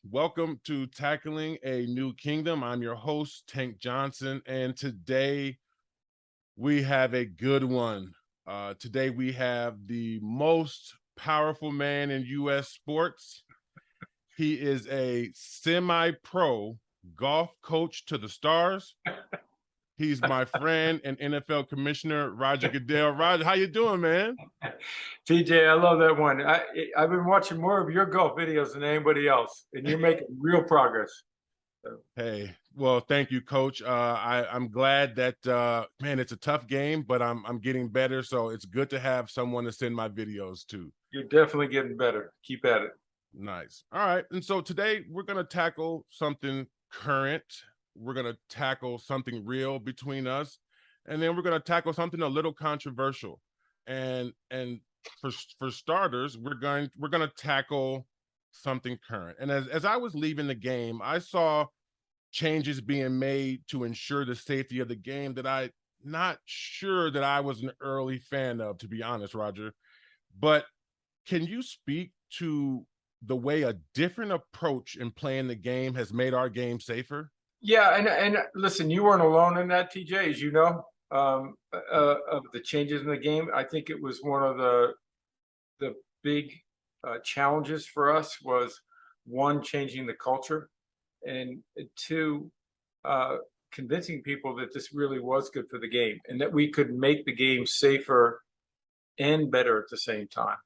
Welcome to Tackling a New Kingdom. I'm your host, Tank Johnson, and today we have a good one. Today we have the most powerful man in U.S. sports. He is a semi-pro golf coach to the stars. He's my friend and NFL Commissioner, Roger Goodell. Roger, how you doing, man? TJ, I love that one. I've been watching more of your golf videos than anybody else, and you're making real progress. Hey, well, thank you, Coach. I'm glad that man, it's a tough game, but I'm getting better. So it's good to have someone to send my videos to. You're definitely getting better. Keep at it. Nice. All right. And so today we're gonna tackle something current. We're gonna tackle something real between us, and then we're gonna tackle something a little controversial. And for starters, we're gonna tackle something current. And as I was leaving the game, I saw changes being made to ensure the safety of the game that I not sure that I was an early fan of, to be honest, Roger. But can you speak to the way a different approach in playing the game has made our game safer? Yeah, and listen, you weren't alone in that, TJ, as you know, of the changes in the game. I think it was one of the big challenges for us was one, changing the culture, and two, convincing people that this really was good for the game and that we could make the game safer and better at the same time.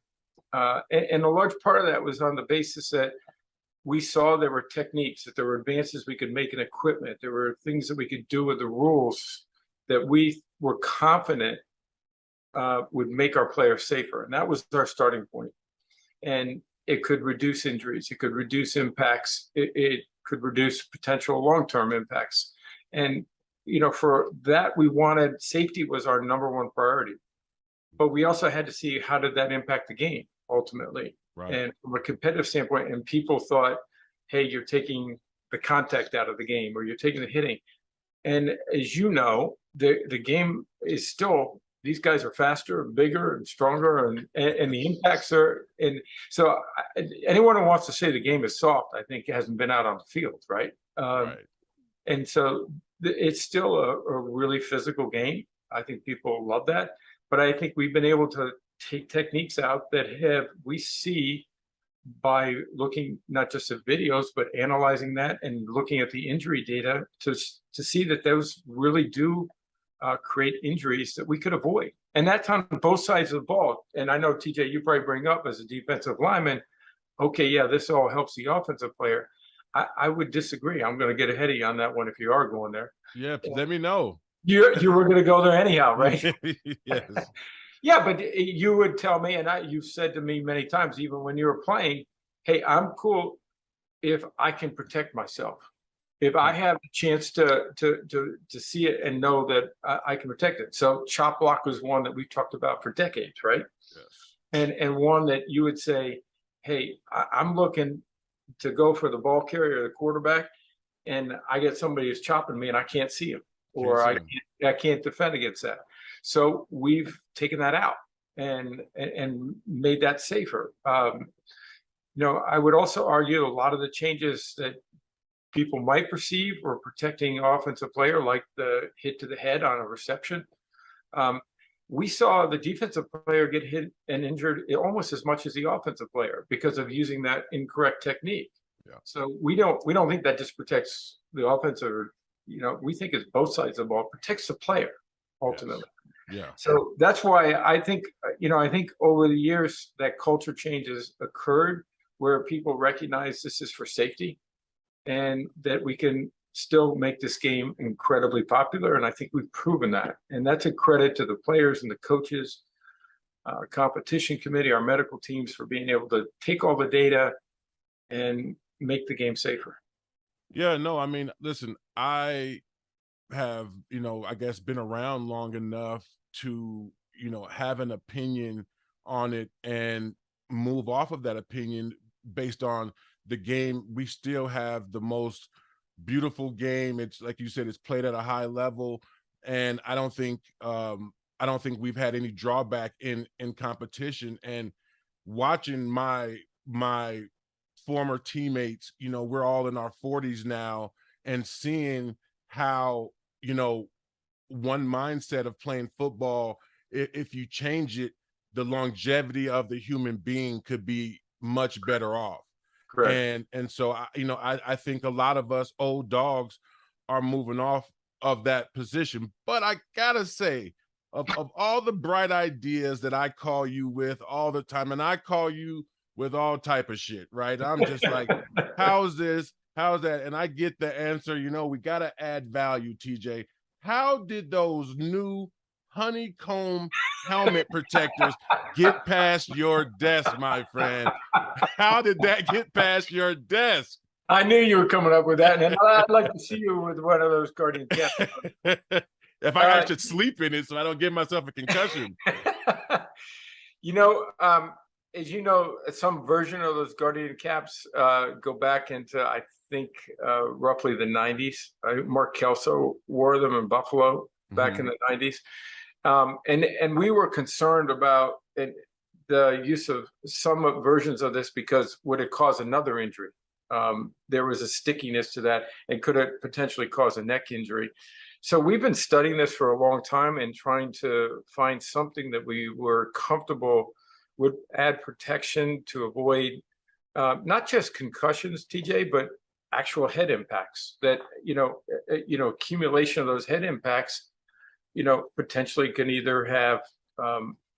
And a large part of that was on the basis that we saw there were techniques, that there were advances we could make in equipment, there were things that we could do with the rules that we were confident would make our players safer. And that was our starting point. And it could reduce injuries, it could reduce impacts, it could reduce potential long-term impacts. And, you know, for that, we wanted safety was our number one priority. But we also had to see how did that impact the game ultimately. Right. And from a competitive standpoint, and people thought, hey, you're taking the contact out of the game or you're taking the hitting. And as you know, the game is still, these guys are faster, bigger, and stronger, and the impacts are. And so, anyone who wants to say the game is soft, I think, hasn't been out on the field, right? Right. And so, it's still a really physical game. I think people love that, but I think we've been able to take techniques out that we see by looking not just at videos, but analyzing that and looking at the injury data to see that those really do create injuries that we could avoid. And that's on both sides of the ball. And I know, TJ, you probably bring up as a defensive lineman, okay, yeah, this all helps the offensive player. I would disagree. I'm going to get ahead of you on that one if you are going there. Yeah, let me know. You were going to go there anyhow, right? Yes. Yeah, but you would tell me, and you've said to me many times, even when you were playing, hey, I'm cool if I can protect myself. If I have the chance to see it and know that I can protect it. So chop block was one that we talked about for decades, right? Yes. And one that you would say, hey, I'm looking to go for the ball carrier or the quarterback, and I get somebody who's chopping me and I can't see him, or I can't defend against that. So we've taken that out and made that safer. You know, I would also argue a lot of the changes that people might perceive were protecting offensive player, like the hit to the head on a reception. We saw the defensive player get hit and injured almost as much as the offensive player because of using that incorrect technique. Yeah. So we don't think that just protects the offensive. You know, we think it's both sides of the ball, protects the player ultimately. Yes. Yeah. So that's why I think, you know, I think over the years that culture changes occurred where people recognize this is for safety and that we can still make this game incredibly popular. And I think we've proven that. And that's a credit to the players and the coaches, competition committee, our medical teams for being able to take all the data and make the game safer. Yeah, no, I mean, listen, I have, I guess been around long enough to, have an opinion on it and move off of that opinion based on the game. We still have the most beautiful game. It's like you said, it's played at a high level. And I don't think we've had any drawback in competition. And watching my former teammates, we're all in our 40s now, and seeing how, one mindset of playing football, if you change it, the longevity of the human being could be much better off. Correct. And so I think a lot of us old dogs are moving off of that position. But I gotta say, of all the bright ideas that I call you with all the time, and I call you with all type of shit, right? I'm just like, how's this? How's that? And I get the answer, we gotta add value, TJ. How did those new honeycomb helmet protectors get past your desk, my friend? How did that get past your desk? I knew you were coming up with that, and I'd like to see you with one of those Guardian caps. If I should sleep in it so I don't give myself a concussion. As you know, some version of those Guardian caps go back into, I think, roughly the 90s. Mark Kelso wore them in Buffalo back in the 90s. And we were concerned about the use of some versions of this because would it cause another injury? There was a stickiness to that, and could it potentially cause a neck injury? So we've been studying this for a long time and trying to find something that we were comfortable would add protection to avoid not just concussions, TJ, but actual head impacts. That accumulation of those head impacts, potentially can either have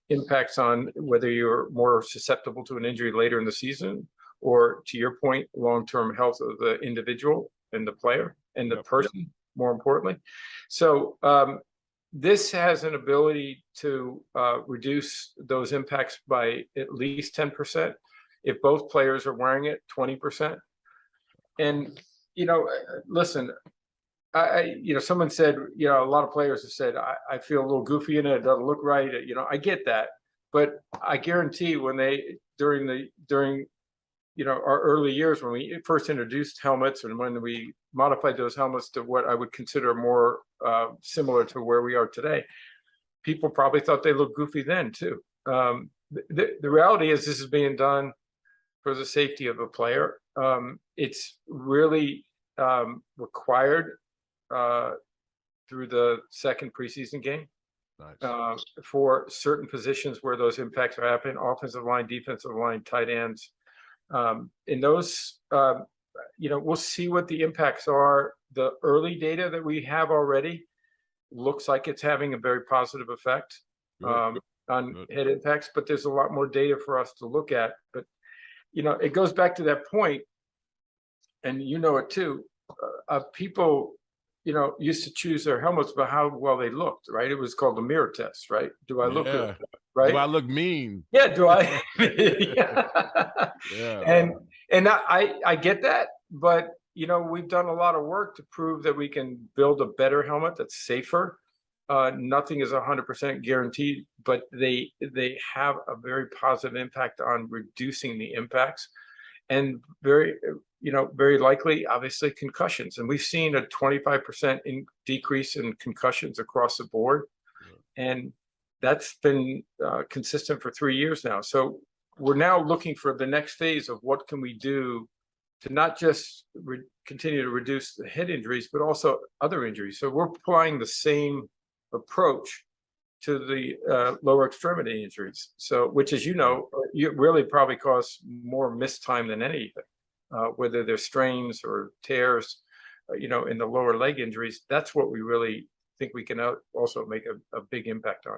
impacts on whether you're more susceptible to an injury later in the season, or, to your point, long-term health of the individual and the player and the person, more importantly. So this has an ability to reduce those impacts by at least 10%. If both players are wearing it, 20%. And, listen, someone said, a lot of players have said, I feel a little goofy in it. It doesn't look right. I get that. But I guarantee when during our early years, when we first introduced helmets and when we modified those helmets to what I would consider more similar to where we are today, people probably thought they looked goofy then too. The reality is this is being done for the safety of a player. It's really required through the second preseason game. Nice. For certain positions where those impacts are happening: offensive line, defensive line, tight ends. In those, we'll see what the impacts are. The early data that we have already looks like it's having a very positive effect on head impacts, but there's a lot more data for us to look at. But, it goes back to that point, and it too, people, used to choose their helmets by how well they looked, right? It was called the mirror test, right? Do I look good? Right? Do I look mean? Yeah. Do I? Yeah. And I get that, but we've done a lot of work to prove that we can build a better helmet that's safer. Nothing is 100% guaranteed, but they have a very positive impact on reducing the impacts, and very likely, obviously, concussions. And we've seen a 25% decrease in concussions across the board, and that's been consistent for 3 years now. So we're now looking for the next phase of what can we do to not just continue to reduce the head injuries, but also other injuries. So we're applying the same approach to the lower extremity injuries. So, which, as you really probably cause more missed time than anything, whether they're strains or tears, in the lower leg injuries. That's what we really think we can also make a big impact on.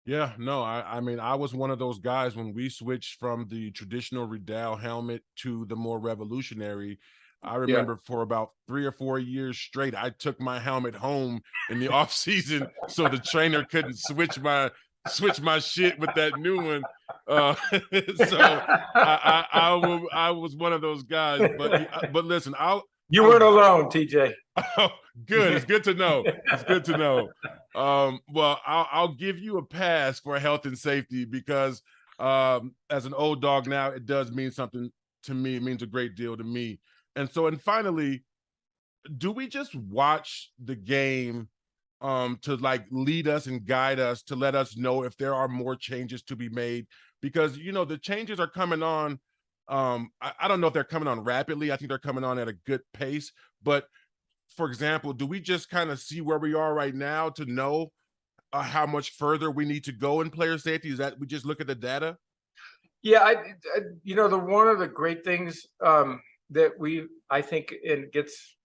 Yeah, no, I mean, I was one of those guys when we switched from the traditional Goodell helmet to the more revolutionary. I remember for about 3 or 4 years straight, I took my helmet home in the off season so the trainer couldn't switch my shit with that new one. So I was one of those guys. But listen, you weren't alone, TJ. Oh, good. It's good to know. It's good to know. Well, I'll give you a pass for health and safety because as an old dog now, it does mean something to me. It means a great deal to me. And finally, do we just watch the game to lead us and guide us, to let us know if there are more changes to be made? Because the changes are coming on I don't know if they're coming on rapidly. I think they're coming on at a good pace. But for example, do we just kind of see where we are right now to know how much further we need to go in player safety? Is that we just look at the data? Yeah, the one of the great things that I think it gets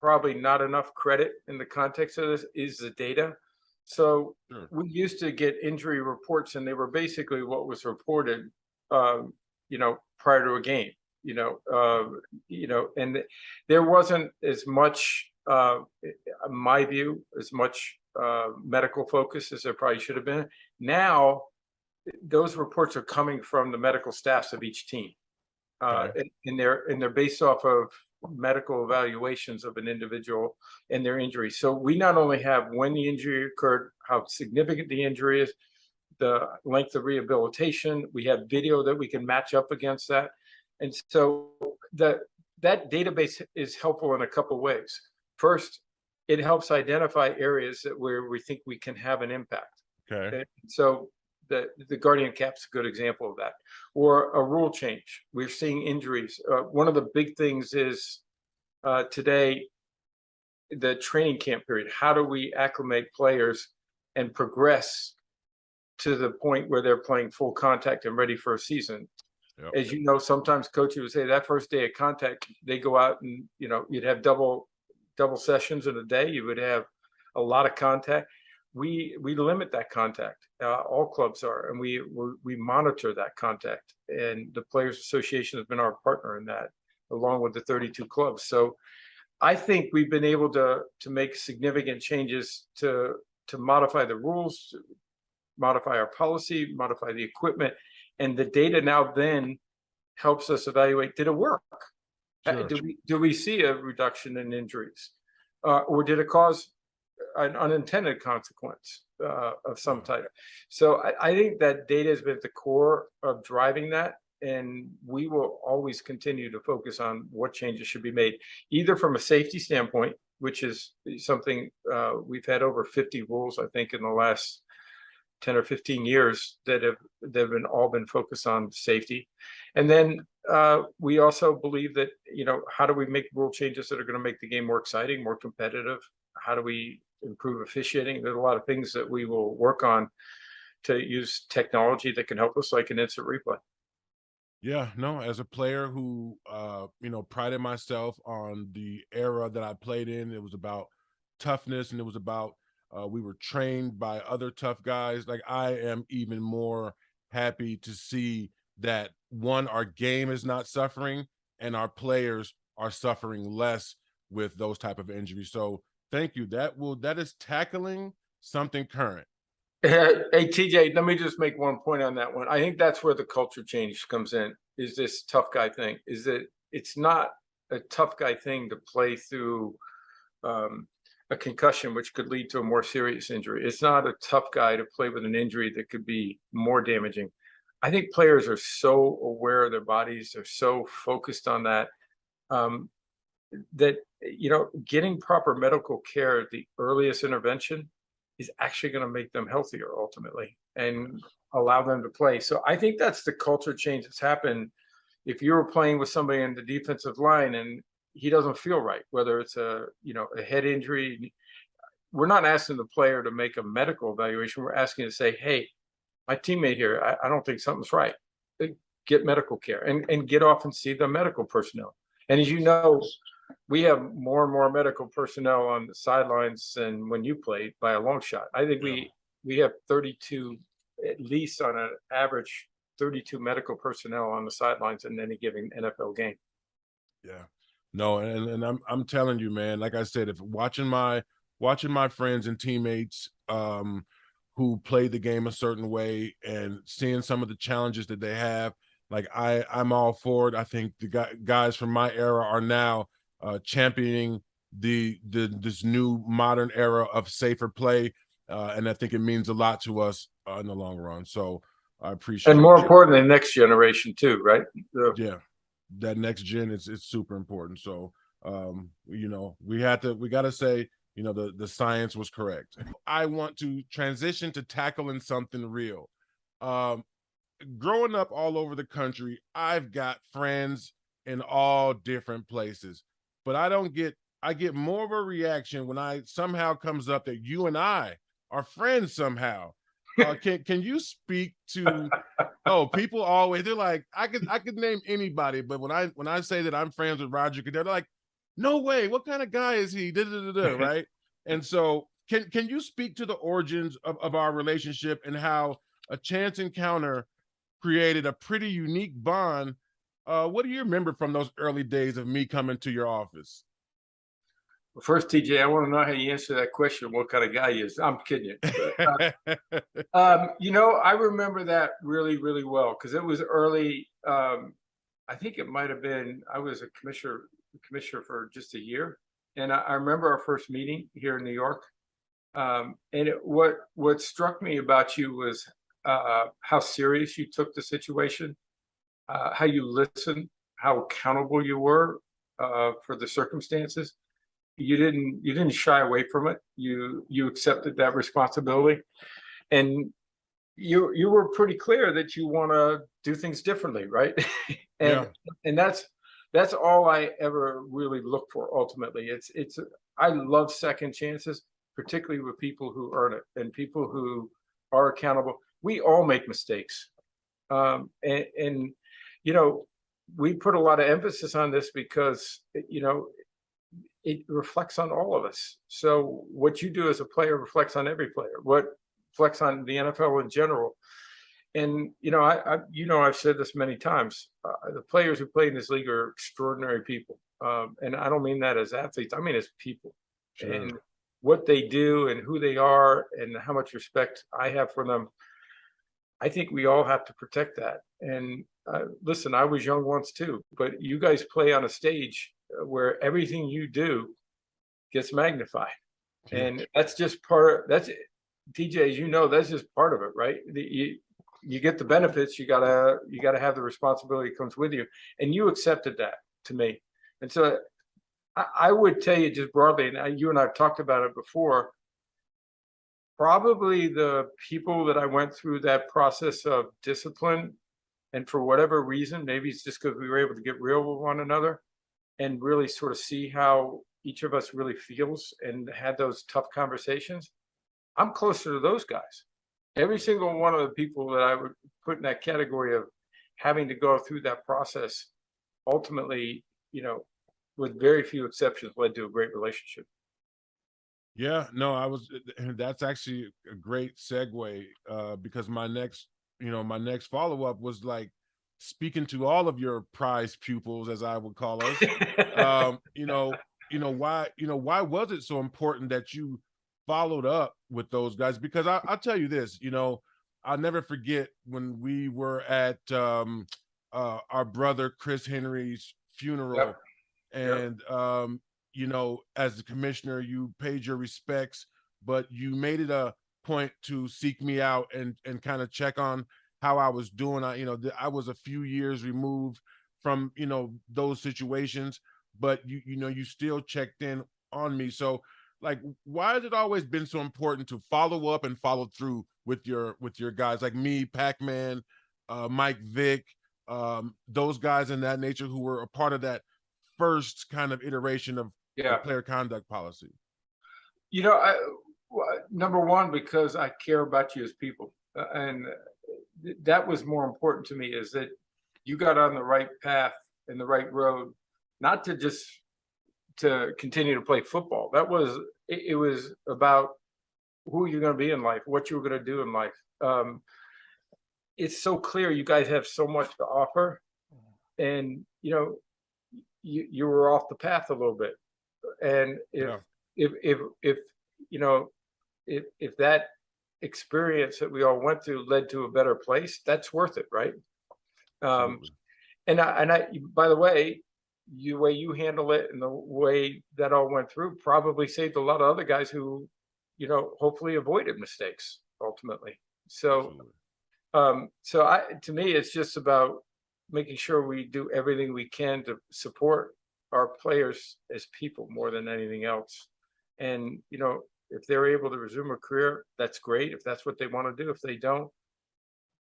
probably not enough credit in the context of this is the data. So Sure. we used to get injury reports, and they were basically what was reported, um, prior to a game. And there wasn't as much, in my view, as much medical focus as there probably should have been. Now, those reports are coming from the medical staffs of each team, Okay. and they're based off of medical evaluations of an individual and their injury. So we not only have when the injury occurred, how significant the injury is, the length of rehabilitation. We have video that we can match up against that, and so that database is helpful in a couple of ways. First, it helps identify areas where we think we can have an impact. Okay. And so the Guardian Cap's a good example of that. Or a rule change. We're seeing injuries. One of the big things is today, the training camp period. How do we acclimate players and progress to the point where they're playing full contact and ready for a season? Yep. As you know, sometimes coaches would say that first day of contact, they go out and you'd have double sessions in a day. You would have a lot of contact. We limit that contact. All clubs are, and we monitor that contact. And the Players Association has been our partner in that, along with the 32 clubs. So I think we've been able to make significant changes to modify the rules, modify our policy, modify the equipment, and the data now then helps us evaluate: did it work? Sure. Do we see a reduction in injuries, or did it cause an unintended consequence of some type? So I think that data has been at the core of driving that, and we will always continue to focus on what changes should be made, either from a safety standpoint, which is something we've had over 50 rules, I think, in the last 10 or 15 years that have all been focused on safety. And then we also believe that, how do we make rule changes that are going to make the game more exciting, more competitive? How do we improve officiating? There's a lot of things that we will work on to use technology that can help us, like an instant replay. Yeah, no, as a player who prided myself on the era that I played in, it was about toughness and it was about we were trained by other tough guys. Like I am even more happy to see that one, our game is not suffering and our players are suffering less with those type of injuries. So thank you. That is tackling something current. Hey, TJ, let me just make one point on that one. I think that's where the culture change comes in, is this tough guy thing. Is that it's not a tough guy thing to play through a concussion, which could lead to a more serious injury. It's not a tough guy to play with an injury that could be more damaging. I think players are so aware of their bodies. They're so focused on that, that, getting proper medical care at the earliest intervention is actually going to make them healthier ultimately and allow them to play. So I think that's the culture change that's happened. If you were playing with somebody in the defensive line and he doesn't feel right, whether it's a head injury, we're not asking the player to make a medical evaluation. We're asking to say, hey, my teammate here, I don't think something's right. Get medical care and get off and see the medical personnel. And as you know, we have more and more medical personnel on the sidelines than when you played by a long shot. I think we have 32, at least on an average, 32 medical personnel on the sidelines in any given NFL game. Yeah. No, and I'm telling you, man, like I said, if watching my friends and teammates who play the game a certain way and seeing some of the challenges that they have, like I'm all for it. I think the guys from my era are now championing this new modern era of safer play, and I think it means a lot to us in the long run. So I appreciate And more importantly, the next generation too, right? yeah, that next gen is super important. So we got to say, the science was correct. I want to transition to tackling something real. growing up all over the country, I've got friends in all different places, but I get more of a reaction when I somehow comes up that you and I are friends somehow. Can you speak to, oh, people always, they're like, I could name anybody, but when I say that I'm friends with Roger Goodell, they're like, no way, what kind of guy is he? Da, da, da, da, right? And so can you speak to the origins of our relationship and how a chance encounter created a pretty unique bond? What do you remember from those early days of me coming to your office? Well, first, TJ, I want to know how you answer that question. What kind of guy he is? I'm kidding you. But, I remember that really, really well because it was early. I think it might have been. I was a commissioner for just a year, and I remember our first meeting here in New York. What struck me about you was how serious you took the situation, how you listened, how accountable you were for the circumstances. You didn't shy away from it. You accepted that responsibility, and you were pretty clear that you want to do things differently, right? and Yeah, and that's all I ever really look for. Ultimately, it's I love second chances, particularly with people who earn it and people who are accountable. We all make mistakes, and you know we put a lot of emphasis on this because it reflects on all of us. So what you do as a player reflects on every player. What reflects on the NFL in general. And I've said this many times. The players who play in this league are extraordinary people, and I don't mean that as athletes. I mean as people, and sure. what they do and who they are and how much respect I have for them. I think we all have to protect that. And listen, I was young once too, but you guys play on a stage where everything you do gets magnified, Yeah, and that's just part. That's TJ, as you know, that's just part of it, right? You get the benefits, you gotta have the responsibility that comes with you, and you accepted that to me. And so I would tell you just broadly, and you and I've talked about it before. Probably the people that I went through that process of discipline, and for whatever reason, maybe it's just because we were able to get real with one another and really sort of see how each of us really feels and had those tough conversations. I'm closer to those guys. Every single one of the people that I would put in that category of having to go through that process ultimately, with very few exceptions, led to a great relationship. yeah. No, I was. That's actually a great segue because my next follow up was like speaking to all of your prize pupils, as I would call us. Um, you know, why was it so important that you followed up with those guys? Because I'll tell you this, I'll never forget when we were at our brother Chris Henry's funeral, Yep. Yep. and as the commissioner, you paid your respects, but you made it a point to seek me out and kind of check on how I was doing. I was a few years removed from those situations, but you still checked in on me. So, like, why has it always been so important to follow up and follow through with your guys like me, Pac-Man, Mike Vick, those guys in that nature who were a part of that first kind of iteration of Yeah. player conduct policy? Number one, because I care about you as people, and that was more important to me. Is that you got on the right path and the right road, not to just to continue to play football. It was about who you're going to be in life, what you were going to do in life. It's so clear you guys have so much to offer, and you were off the path a little bit. And Yeah, if you know if that experience that we all went through led to a better place, that's worth it, right? Um, absolutely. and I, by the way, way you handle it and the way that all went through probably saved a lot of other guys who, hopefully avoided mistakes ultimately. So, Absolutely. to me, it's just about making sure we do everything we can to support our players as people more than anything else. And, if they're able to resume a career, that's great. If that's what they want to do, if they don't,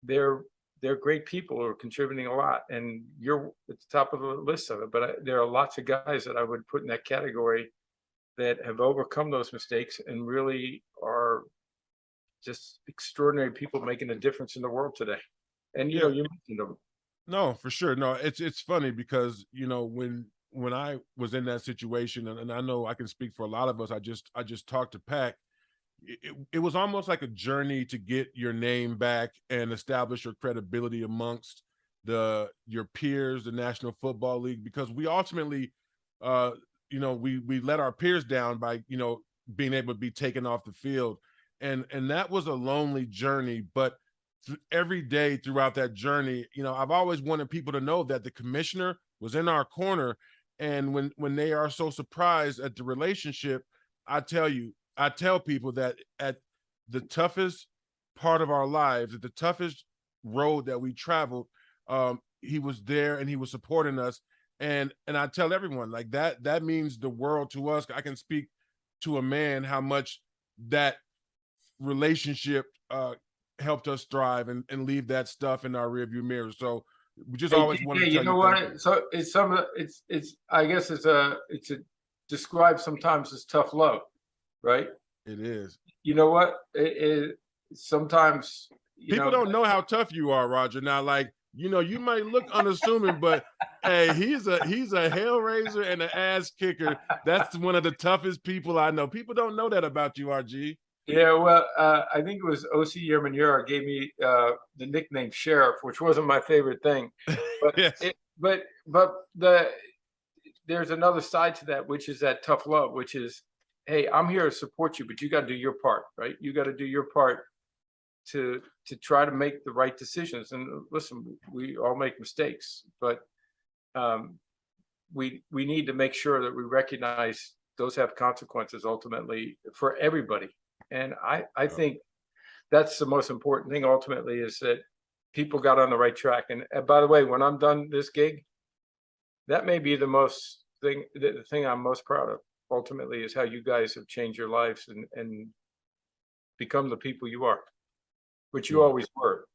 they're they're great people who are contributing a lot, and you're at the top of the list of it. But there are lots of guys that I would put in that category that have overcome those mistakes and really are just extraordinary people making a difference in the world today. And Yeah. you mentioned them. No, for sure. No, it's funny because when I was in that situation, and I know I can speak for a lot of us. I just talked to Pac. It was almost like a journey to get your name back and establish your credibility amongst your peers, the National Football League, because we ultimately, we let our peers down by being able to be taken off the field, and that was a lonely journey, but every day throughout that journey, I've always wanted people to know that the commissioner was in our corner. And when they are so surprised at the relationship, I tell people that at the toughest part of our lives, at the toughest road that we traveled, he was there and he was supporting us. And I tell everyone like that means the world to us. I can speak to a man how much that relationship helped us thrive and leave that stuff in our rearview mirror. So we just Hey, always want TJ, to you tell know you thank you. what? So it's some of it's I guess it's a described sometimes as tough love, right? It is. You know what? It sometimes, People don't know how tough you are, Roger. Now, like, you might look unassuming, but hey, he's a hell raiser and an ass kicker. That's one of the toughest people I know. People don't know that about you, RG. yeah, well, I think it was OC Yermanura gave me the nickname Sheriff, which wasn't my favorite thing, but Yes. there's another side to that, which is that tough love, which is, hey, I'm here to support you, but you got to do your part, right? You got to do your part to try to make the right decisions. And listen, we all make mistakes, but um, we need to make sure that we recognize those have consequences ultimately for everybody. And I think that's the most important thing ultimately, is that people got on the right track. And by the way, when I'm done this gig, that may be the thing I'm most proud of ultimately, is how you guys have changed your lives and become the people you are, which you Yeah. always were.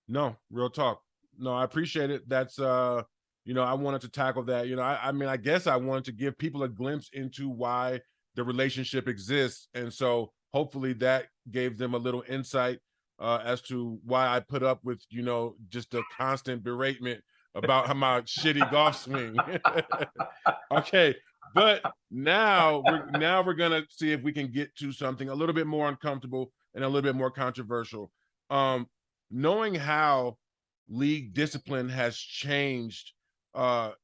No, real talk. No, I appreciate it. That's I wanted to tackle that. I mean, I guess I wanted to give people a glimpse into why the relationship exists. And so hopefully that gave them a little insight as to why I put up with, just a constant beratement about how my shitty golf swing. Okay. But now we're gonna see if we can get to something a little bit more uncomfortable and a little bit more controversial. Knowing how league discipline has changed,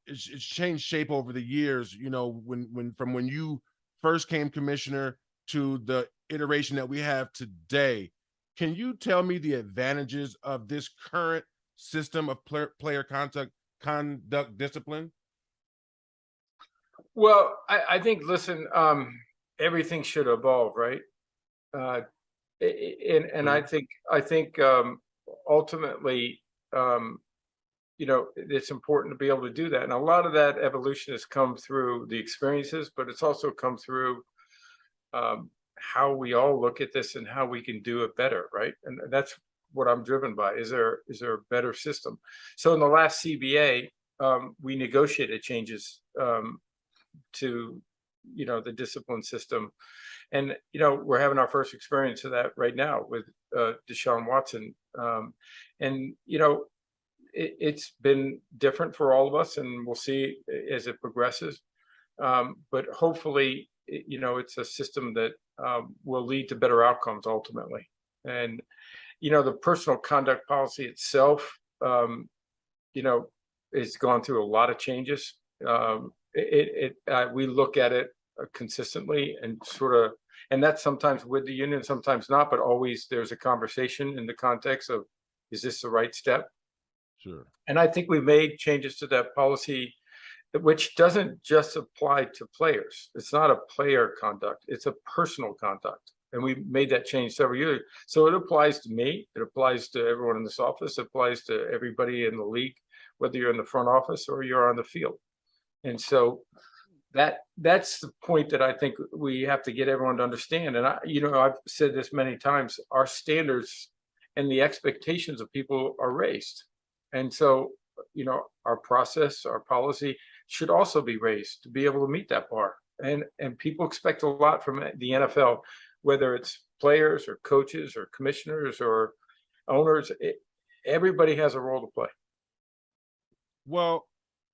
it's changed shape over the years. When you first came commissioner to the iteration that we have today, can you tell me the advantages of this current system of player conduct discipline? Well, I think, listen, everything should evolve, right? Uh, and True. I think ultimately, um, it's important to be able to do that. And a lot of that evolution has come through the experiences, but it's also come through how we all look at this and how we can do it better, right? And that's what I'm driven by. Is there a better system? So in the last CBA, we negotiated changes to the discipline system, and we're having our first experience of that right now with Deshaun Watson, and it's been different for all of us, and we'll see as it progresses, but hopefully it's a system that will lead to better outcomes ultimately. And the personal conduct policy itself, you know it's gone through a lot of changes. We look at it consistently and and that's sometimes with the union, sometimes not, but always there's a conversation in the context of, is this the right step? Sure. And I think we made changes to that policy, which doesn't just apply to players. It's not a player conduct, it's a personal conduct. And we made that change several years. So it applies to me, it applies to everyone in this office, it applies to everybody in the league, whether you're in the front office or you're on the field. And so that's the point that I think we have to get everyone to understand. And I've said this many times, our standards and the expectations of people are raised. And so, our process, our policy should also be raised to be able to meet that bar. And people expect a lot from the NFL, whether it's players or coaches or commissioners or owners. Everybody has a role to play. Well,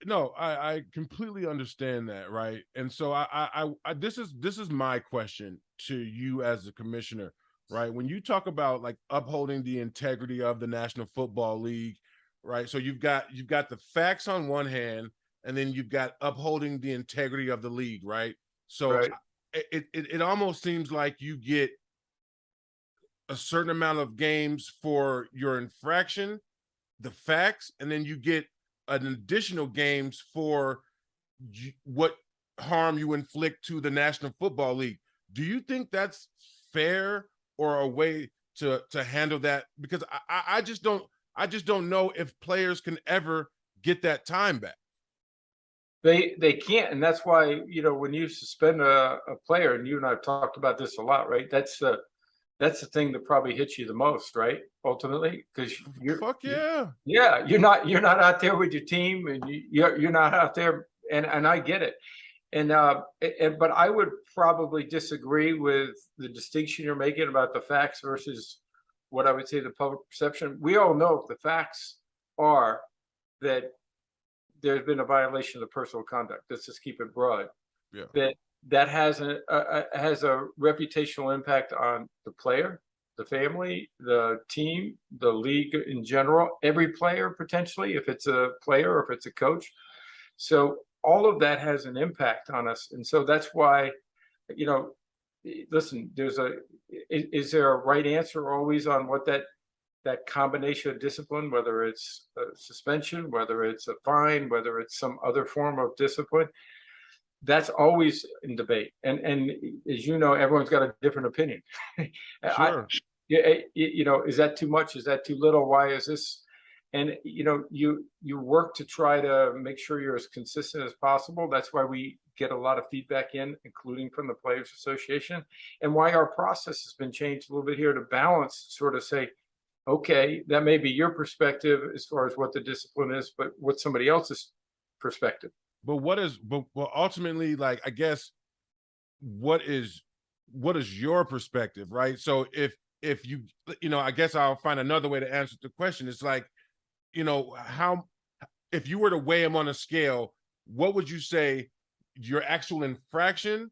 no, I completely understand that, right? And so this is my question to you as a commissioner, right? When you talk about like upholding the integrity of the National Football League, right? So you've got the facts on one hand, and then you've got upholding the integrity of the league, right? So Right. it almost seems like you get a certain amount of games for your infraction, the facts, and then you get an additional games for what harm you inflict to the National Football League. Do you think that's fair or a way to handle that? Because I just don't know if players can ever get that time back. They can't, and that's why, when you suspend a player, and you and I have talked about this a lot, right? That's the thing that probably hits you the most, right? Ultimately, because Fuck yeah. yeah, you're not out there with your team, and you're not out there, and I get it. But I would probably disagree with the distinction you're making about the facts versus what I would say the public perception. We all know the facts are that there's been a violation of the personal conduct. Let's just keep it broad. Yeah. That has a reputational impact on the player, the family, the team, the league in general, every player potentially, if it's a player or if it's a coach. So all of that has an impact on us. And so that's why, listen, is there a right answer always on what that combination of discipline, whether it's a suspension, whether it's a fine, whether it's some other form of discipline? That's always in debate. And as you know, everyone's got a different opinion. Sure. Is that too much? Is that too little? Why is this? And you work to try to make sure you're as consistent as possible. That's why we get a lot of feedback in, including from the Players Association, and why our process has been changed a little bit here to balance, sort of say, okay, that may be your perspective as far as what the discipline is, but what's somebody else's perspective? But ultimately, like, I guess what is your perspective, right? So if you I guess I'll find another way to answer the question. It's like, how, if you were to weigh them on a scale, what would you say your actual infraction,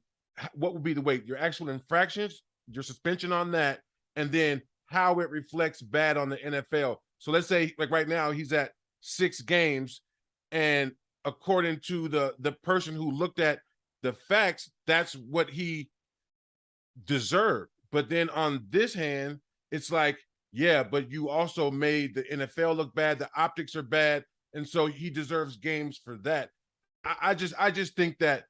what would be the weight, your actual infractions, your suspension on that, and then how it reflects bad on the NFL? So let's say, like, right now he's at 6 games, and according to the person who looked at the facts, that's what he deserved. But then on this hand, it's like, yeah, but you also made the NFL look bad. The optics are bad. And so he deserves games for that. I just think that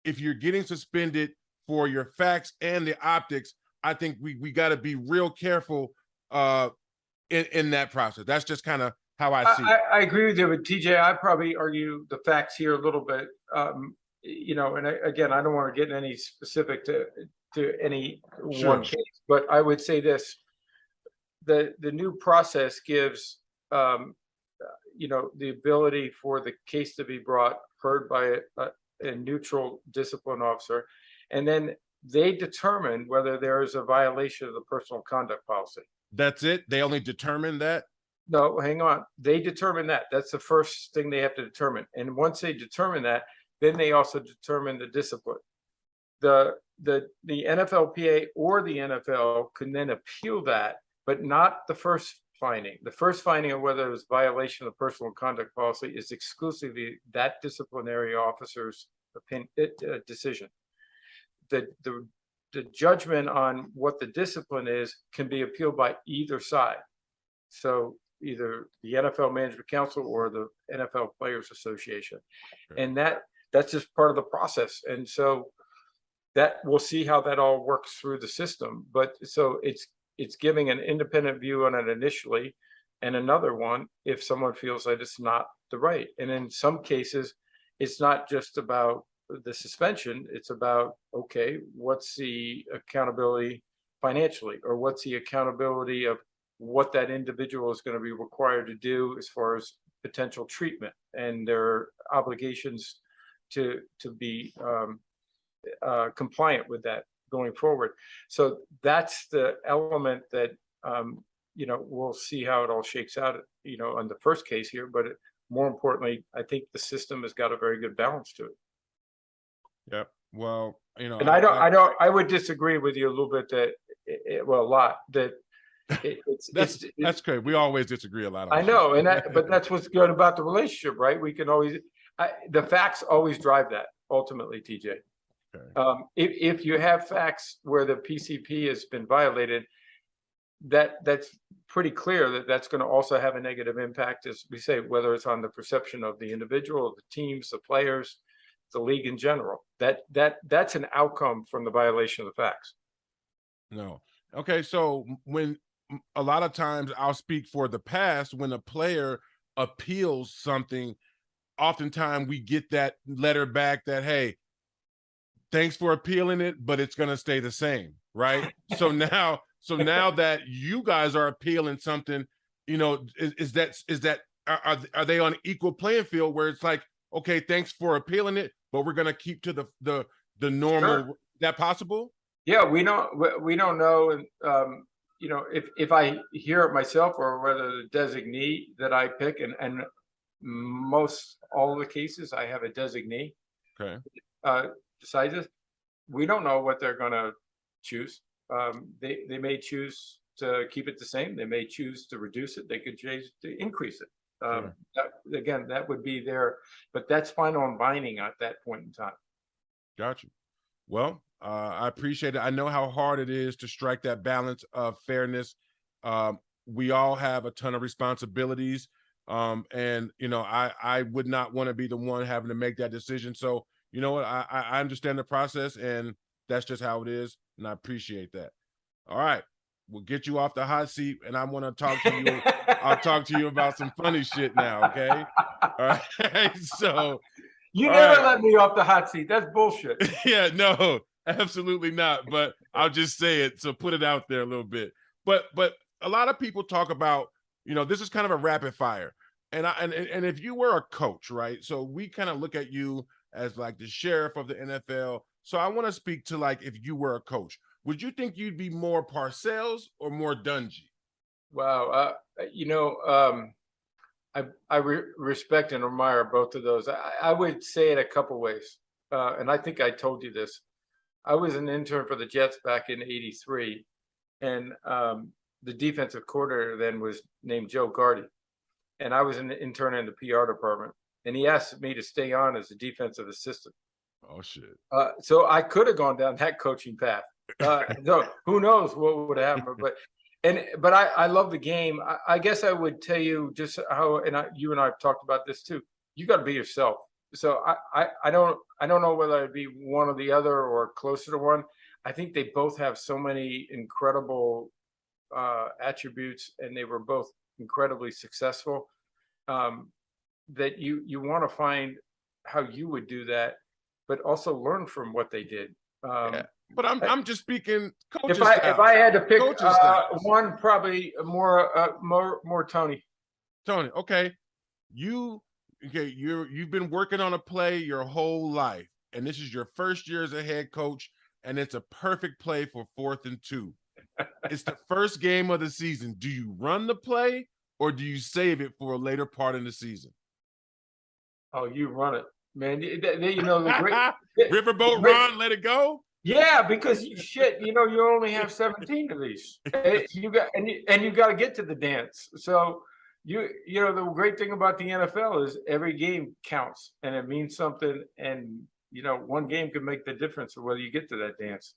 if you're getting suspended for your facts and the optics, I think we got to be real careful in that process. That's just kind of how I see it. I agree with you, but TJ, I probably argue the facts here a little bit. And again, I don't want to get any specific to any Sure. one case, but I would say this: the new process gives the ability for the case to be heard by a neutral discipline officer, and then they determine whether there is a violation of the personal conduct policy. That's it? They only determine that? No, hang on. They determine that. That's the first thing they have to determine. And once they determine that, then they also determine the discipline. The NFLPA or the NFL can then appeal that, but not the first finding. The first finding of whether it was violation of the personal conduct policy is exclusively that disciplinary officer's decision. The judgment on what the discipline is can be appealed by either side. So either the NFL Management Council or the NFL Players Association. Sure. And that's just part of the process. And so that we'll see how that all works through the system. But so it's giving an independent view on it initially, and another one if someone feels that it's not the right. And in some cases, it's not just about the suspension. It's about, okay, what's the accountability financially, or what's the accountability of what that individual is going to be required to do as far as potential treatment and their obligations to be compliant with that going forward. So that's the element that we'll see how it all shakes out. On the first case here, but more importantly, I think the system has got a very good balance to it. Yep. Well, And I would disagree with you a little bit that, a lot that that's great. We always disagree a lot. I know, but that's what's good about the relationship, right? We can always, the facts always drive that ultimately, TJ. Okay. If you have facts where the PCP has been violated, that's pretty clear that that's going to also have a negative impact, as we say, whether it's on the perception of the individual, the teams, the players, the league in general. That's an outcome from the violation of the facts. No. Okay. So when a lot of times I'll speak for the past, when a player appeals something, oftentimes we get that letter back that, hey, thanks for appealing it, but it's going to stay the same. Right. So now that you guys are appealing something, is that are they on an equal playing field where it's like, okay, thanks for appealing it, but we're going to keep to the normal. Sure. Is that possible? Yeah, we don't know. And, if I hear it myself or whether the designee that I pick, and most all of the cases I have a designee. Okay. Decides it. We don't know what they're going to choose. They may choose to keep it the same. They may choose to reduce it. They could choose to increase it. Sure. That would be there, but that's final and binding at that point in time. Gotcha. Well, I appreciate it. I know how hard it is to strike that balance of fairness. We all have a ton of responsibilities. And I would not want to be the one having to make that decision. So, you know what, I understand the process, and that's just how it is. And I appreciate that. All right. We'll get you off the hot seat, and I want to talk to you. I'll talk to you about some funny shit now. Okay. All right. So you never let me off the hot seat. That's bullshit. Yeah, no, absolutely not. But I'll just say it. So put it out there a little bit. But a lot of people talk about, this is kind of a rapid fire. And if you were a coach, right? So we kind of look at you as like the sheriff of the NFL. So I want to speak to, like, if you were a coach, would you think you'd be more Parcells or more Dungy? Wow. I respect and admire both of those. I would say it a couple ways. And I think I told you this. I was an intern for the Jets back in '83. And the defensive coordinator then was named Joe Gardy. And I was an intern in the PR department. And he asked me to stay on as a defensive assistant. Oh, shit. So I could have gone down that coaching path. No, who knows what would happen? But I love the game. I guess I would tell you just how, and you and I have talked about this too. You got to be yourself. So I don't know whether I'd be one or the other or closer to one. I think they both have so many incredible attributes, and they were both incredibly successful. That you want to find how you would do that, but also learn from what they did. Yeah, but I'm just speaking coaches. If I had to pick one, probably more Tony. Tony, okay. You've been working on a play your whole life, and this is your first year as a head coach, and it's a perfect play for 4th and 2. It's the first game of the season. Do you run the play, or do you save it for a later part in the season? Oh, you run it, man. The great riverboat run, let it go. Yeah, because you only have 17 of these. You got to get to the dance. So the great thing about the NFL is every game counts and it means something. And one game can make the difference of whether you get to that dance.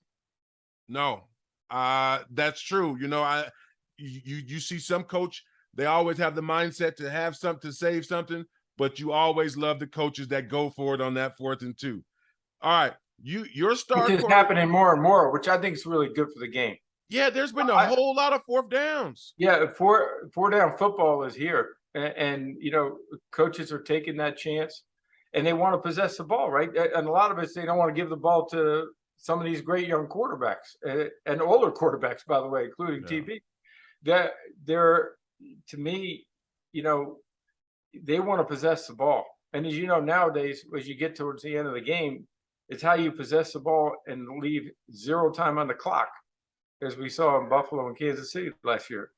No, that's true. You see some coach, they always have the mindset to have something, to save something, but you always love the coaches that go for it on that 4th and 2. All right. Your star is happening more and more, which I think is really good for the game. Yeah, there's been a whole lot of 4th downs. Yeah, four down football is here, and coaches are taking that chance, and they want to possess the ball, right? And a lot of us, they don't want to give the ball to some of these great young quarterbacks and older quarterbacks, by the way, including TB. that they're, to me, you know, they want to possess the ball. And as you know, nowadays, as you get towards the end of the game, it's how you possess the ball and leave zero time on the clock, as we saw in Buffalo and Kansas City last year.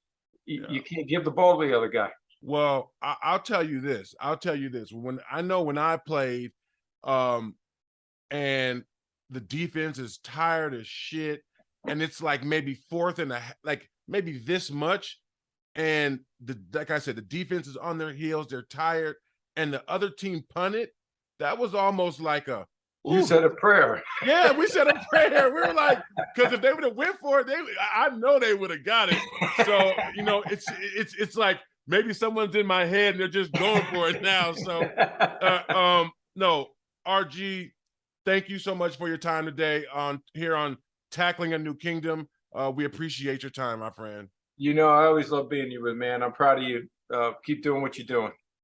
You can't give the ball to the other guy. Well, I'll tell you this. I'll tell you this. When I played, and the defense is tired as shit, and it's like maybe fourth and like maybe this much, and like I said, the defense is on their heels. They're tired, and the other team punted. That was almost like a. You said a prayer. Yeah, we said a prayer. We were like, because if they would have went for it, I know they would have got it. So it's like maybe someone's in my head and they're just going for it now. So no, RG, thank you so much for your time today on Tackling a New Kingdom. We appreciate your time, my friend. You know, I always love being you, man. I'm proud of you. Keep doing what you're doing.